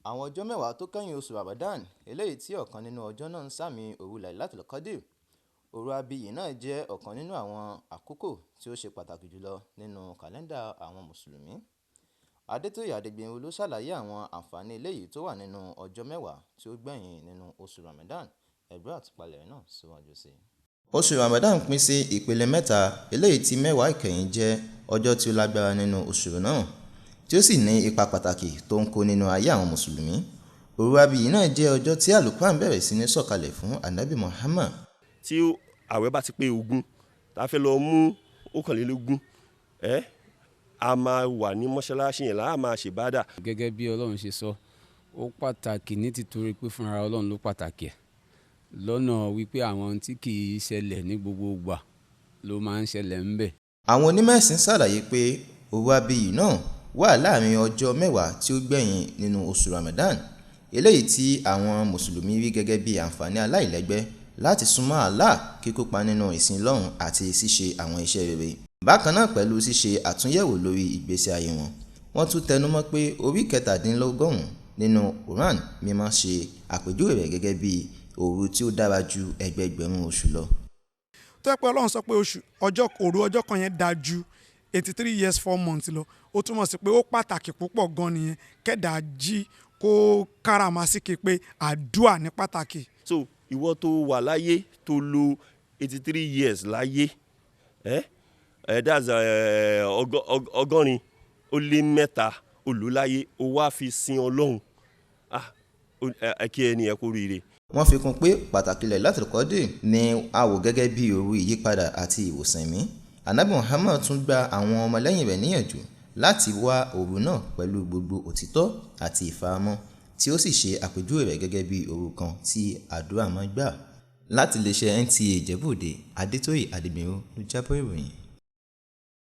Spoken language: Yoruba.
Àwọn ọjọ́ mẹ́wàá tó kẹ́yìn oṣù Ramadan, eléyìí tí ọ̀kan nínú ọjọ́ náà ń sààmì òru Lailatul Qadr. Òru abiyì náà jẹ́ ọ̀kan nínú àwọn àkókò tí ó ṣe pàtàkì jùlọ nínú kàlẹ́ndà àwọn Mùsùlùmí. Adétóyè Adégbénró ló ṣàlàyé àwọn àǹfààní eléyìí tó wà nínú ọjọ́ mẹ́wàá tí ó gbẹ̀yìn nínú oṣù Ramadan. Ẹ̀gbọ́n àtúpalẹ̀ náà síwájú sí i. Oṣù Ramadan pín sí ìpele mẹ́ta, eléyìí tí mẹ́wàá ìkẹyìn jẹ́ ọjọ́ tí ó lágbára nínú oṣù náà, tí ó sì ní ipa pàtàkì tó ń kó nínú ayé àwọn Mùsùlùmí. Òru abiyì náà jẹ́ ọjọ́ tí Al-Qur'an bẹ̀rẹ̀ sí ní sọ̀kalẹ̀ fún Ànábì Muhammad. Tí àwẹ̀ bá ti pé 20, tá a fẹ́ lọ mú 21, a máa wà ní mọ́ṣáláṣí yẹn láà máa ṣe ìbádà. Gẹ́gẹ́ bí Ọlọ́run ṣe sọ, ó pàtàkì ní títorí pé fúnra Ọlọ́run ló pàtàkì ẹ̀, lọ́nà wípé àwọn tí kì í ṣẹlẹ̀ ní gbogbo ìgbà ló máa ń ṣẹlẹ̀ ńbẹ̀. Àwọn onímọ̀ ẹ̀sìn ṣàlàyé pé òru abiyì náà wà láàrin ọjọ́ mẹ́wàá tí ó gbẹ̀yìn nínú oṣù Ramadan, eléyìí tí àwọn Mùsùlùmí rí gẹ́gẹ́ bí àǹfààní aláìlẹ́gbẹ́ láti súnmọ́ Allah, kíkópa nínú ìsìn Ọlọ́run àti ṣíṣe àwọn iṣẹ́ rere. Bákan náà, pẹ̀lú ṣíṣe àtúnyẹ̀wò lórí ìgbésí ayé wọn, wọ́n tún tẹnumọ́ pé orí 17 nínú Quran mímọ́ ṣe àpèjúwe rẹ̀ gẹ́gẹ́ bí òru tí ó dára ju ẹgbẹẹgbẹ̀rún oṣù lọ. Tó yẹ pé Ọlọ́run sọ pé òru ọjọ́ kan yẹn dáa ju 83 years 4 months lọ, ó túmọ̀ sí pé ó pàtàkì púpọ̀ gan nìyẹn kẹ́dà jí kó káràmásìkì pé àdúà ní pàtàkì. So ìwọ tó wà láyé tó lo 83 years láyé, that's 103 olùláyé, ó wá fi sin Ọlọ́run, kí ẹni ẹ kú rire. Wọ́n fi kún pé pàtàkì Lailatul Qadr ni a wò gẹ́gẹ́ bí òru ìyípadà àti ìwòsàn ẹ̀mí. Ànábì Muhammad tún gba àwọn ọmọlẹ́yìn rẹ̀ níyànjú láti wá òru náà pẹ̀lú gbogbo òtítọ́ àti ìfaramọ́, tí ó sì ṣe àpèjúwe rẹ̀ gẹ́gẹ́ bí òru kan tí àdúrà máa gbà. Láti iléeṣẹ́ NTA Ìjẹ̀bú Òde, Adétóyè Adégbénró ló jábọ̀ ìròyìn.